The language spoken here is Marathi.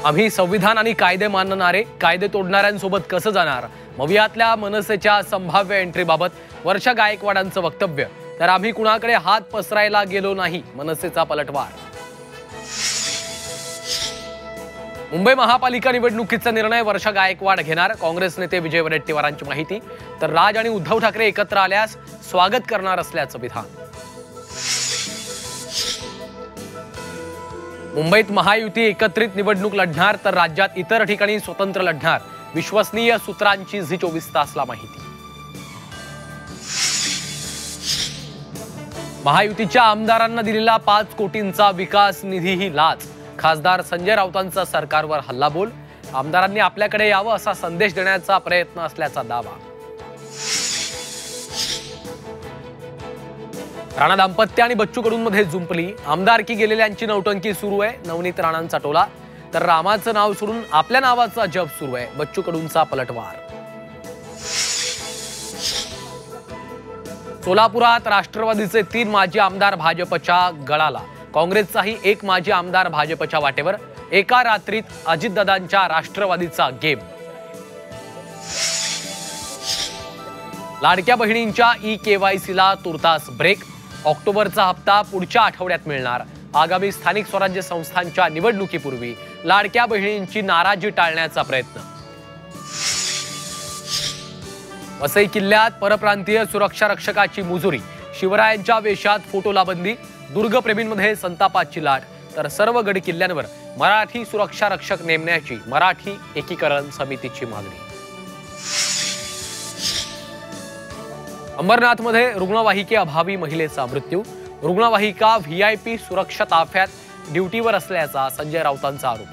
आम्ही संविधान आणि कायदे मानणारे कायदे तोडणाऱ्यांसोबत कसं जाणार? मवियातल्या मनसेच्या संभाव्य एंट्रीबाबत वर्षा गायकवाडांचं वक्तव्य. तर आम्ही कुणाकडे हात पसरायला गेलो नाही, मनसेचा पलटवार. मुंबई महापालिका निवडणुकीचा निर्णय वर्षा गायकवाड घेणार, काँग्रेस नेते विजय वडेट्टीवारांची माहिती. तर राज आणि उद्धव ठाकरे एकत्र आल्यास स्वागत करणार असल्याचं विधान. मुंबईत महायुती एकत्रित निवडणूक लढणार, तर राज्यात इतर ठिकाणी स्वतंत्र लढणार, विश्वसनीय सूत्रांची झी 24 तासला माहिती. महायुतीच्या आमदारांना दिलेला 5 कोटींचा विकास निधीही लाच, खासदार संजय राऊतांचा सरकारवर हल्लाबोल. आमदारांनी आपल्याकडे यावं असा संदेश देण्याचा प्रयत्न असल्याचा दावा. राणा दाम्पत्य आणि बच्चू कडूंमध्ये जुंपली, आमदारकी गेलेल्यांची नौटंकी सुरू आहे, नवनीत राणांचा टोला. तर रामाचं नाव सोडून आपल्या नावाचा जप सुरू आहे, बच्चू कडूंचा पलटवार. सोलापुरात राष्ट्रवादीचे 3 माजी आमदार भाजपच्या गळाला, काँग्रेसचाही 1 माजी आमदार भाजपच्या वाटेवर. एका रात्रीत अजितदादांच्या राष्ट्रवादीचा गेम. लाडक्या बहिणींच्या ई-केवायसीला तुर्तास ब्रेक, ऑक्टोबरचा हप्ता पुढच्या आठवड्यात मिळणार. आगामी स्थानिक स्वराज्य संस्थांच्या निवडणुकीपूर्वी लाडक्या बहिणींची नाराजी टाळण्याचा प्रयत्न. वसई किल्ल्यात परप्रांतीय सुरक्षा रक्षकाची मुजुरी, शिवरायांच्या वेशात फोटोला बंदी, दुर्गप्रेमींमध्ये संतापाची लाट. तर सर्व गड किल्ल्यांवर मराठी सुरक्षा रक्षक नेमण्याची मराठी एकीकरण समितीची मागणी. अंबरनाथमध्ये रुग्णवाहिकेअभावी महिलेचा मृत्यू, रुग्णवाहिका व्हीआयपी सुरक्षा ताफ्यात ड्युटीवर असल्याचा संजय राऊतांचा आरोप.